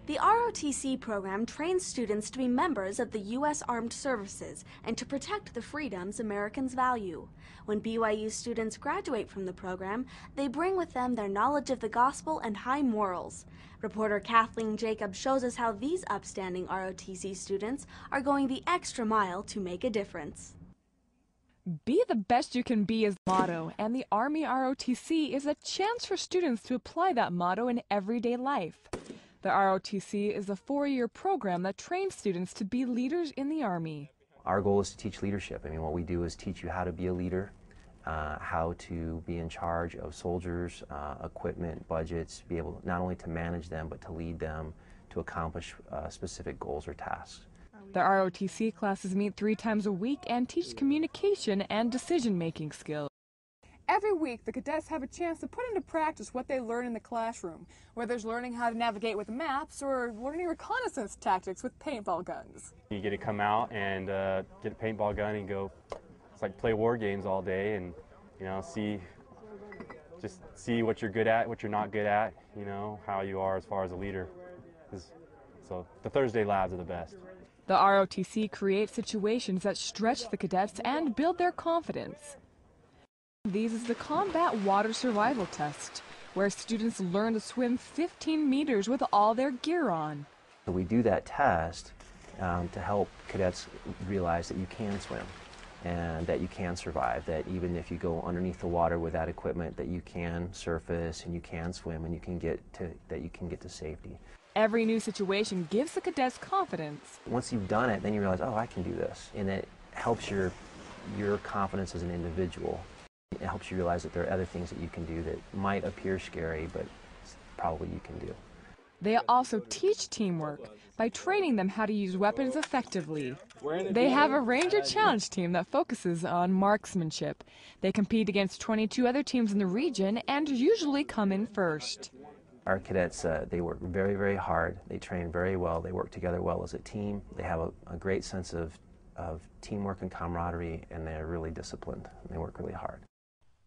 The ROTC program trains students to be members of the U.S. Armed Services and to protect the freedoms Americans value. When BYU students graduate from the program, they bring with them their knowledge of the gospel and high morals. Reporter Kathleen Jacob shows us how these upstanding ROTC students are going the extra mile to make a difference. Be the best you can be is the motto, and the Army ROTC is a chance for students to apply that motto in everyday life. The ROTC is a 4-year program that trains students to be leaders in the Army. Our goal is to teach leadership. I mean, what we do is teach you how to be a leader, how to be in charge of soldiers, equipment, budgets, be able not only to manage them, but to lead them to accomplish specific goals or tasks. The ROTC classes meet 3 times a week and teach communication and decision-making skills. Every week, the cadets have a chance to put into practice what they learn in the classroom, whether it's learning how to navigate with maps or learning reconnaissance tactics with paintball guns. You get to come out and get a paintball gun and go, it's like play war games all day and, you know, just see what you're good at, what you're not good at, you know, how you are as far as a leader. So the Thursday labs are the best. The ROTC creates situations that stretch the cadets and build their confidence. These is the Combat Water Survival Test, where students learn to swim 15 meters with all their gear on. So we do that test to help cadets realize that you can swim and that you can survive, that even if you go underneath the water without equipment, that you can surface and you can swim and you can get to safety. Every new situation gives the cadets confidence. Once you've done it, then you realize, oh, I can do this, and it helps your confidence as an individual. It helps you realize that there are other things that you can do that might appear scary, but probably you can do. They also teach teamwork by training them how to use weapons effectively. They have a Ranger Challenge team that focuses on marksmanship. They compete against 22 other teams in the region and usually come in first. Our cadets, they work very, very hard. They train very well. They work together well as a team. They have a great sense of teamwork and camaraderie, and they're really disciplined. And they work really hard.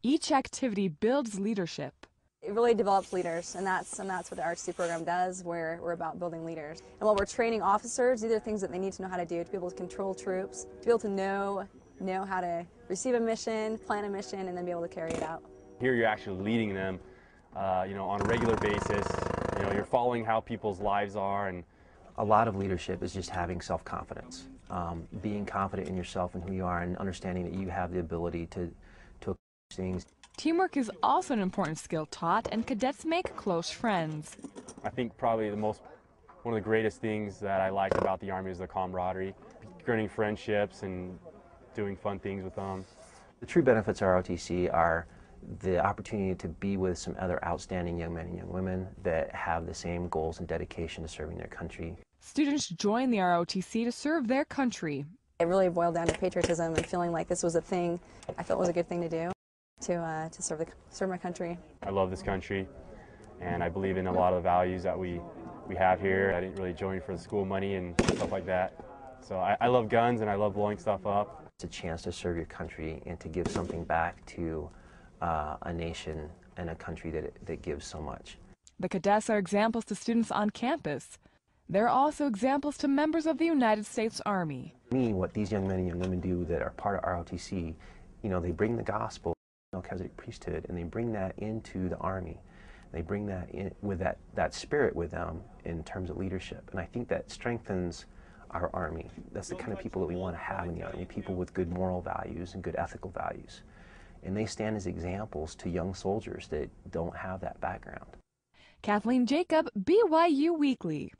Each activity builds leadership. It really develops leaders, and that's what the ROTC program does. We're about building leaders. And while we're training officers, these are things that they need to know how to do to be able to control troops, to be able to know how to receive a mission, plan a mission, and then be able to carry it out. Here you're actually leading them, you know, on a regular basis. You know, you're following how people's lives are, and a lot of leadership is just having self-confidence, being confident in yourself and who you are, and understanding that you have the ability to accomplish things. Teamwork is also an important skill taught, and cadets make close friends. I think probably one of the greatest things that I like about the Army is the camaraderie, gaining friendships and doing fun things with them. The true benefits of ROTC are the opportunity to be with some other outstanding young men and young women that have the same goals and dedication to serving their country. Students join the ROTC to serve their country. It really boiled down to patriotism and feeling like this was a thing I felt was a good thing to do, to serve my country. I love this country, and I believe in a lot of the values that we have here. I didn't really join for the school money and stuff like that. So I love guns and I love blowing stuff up. It's a chance to serve your country and to give something back to a nation and a country that gives so much. The cadets are examples to students on campus. They're also examples to members of the United States Army. To me, what these young men and young women do that are part of ROTC, you know, they bring the gospel, Melchizedek priesthood, and they bring that into the Army. They bring that in with that spirit with them in terms of leadership, and I think that strengthens our Army. That's the kind of people that we want to have in the Army, people with good moral values and good ethical values. And they stand as examples to young soldiers that don't have that background. Kathleen Jacob, BYU Weekly.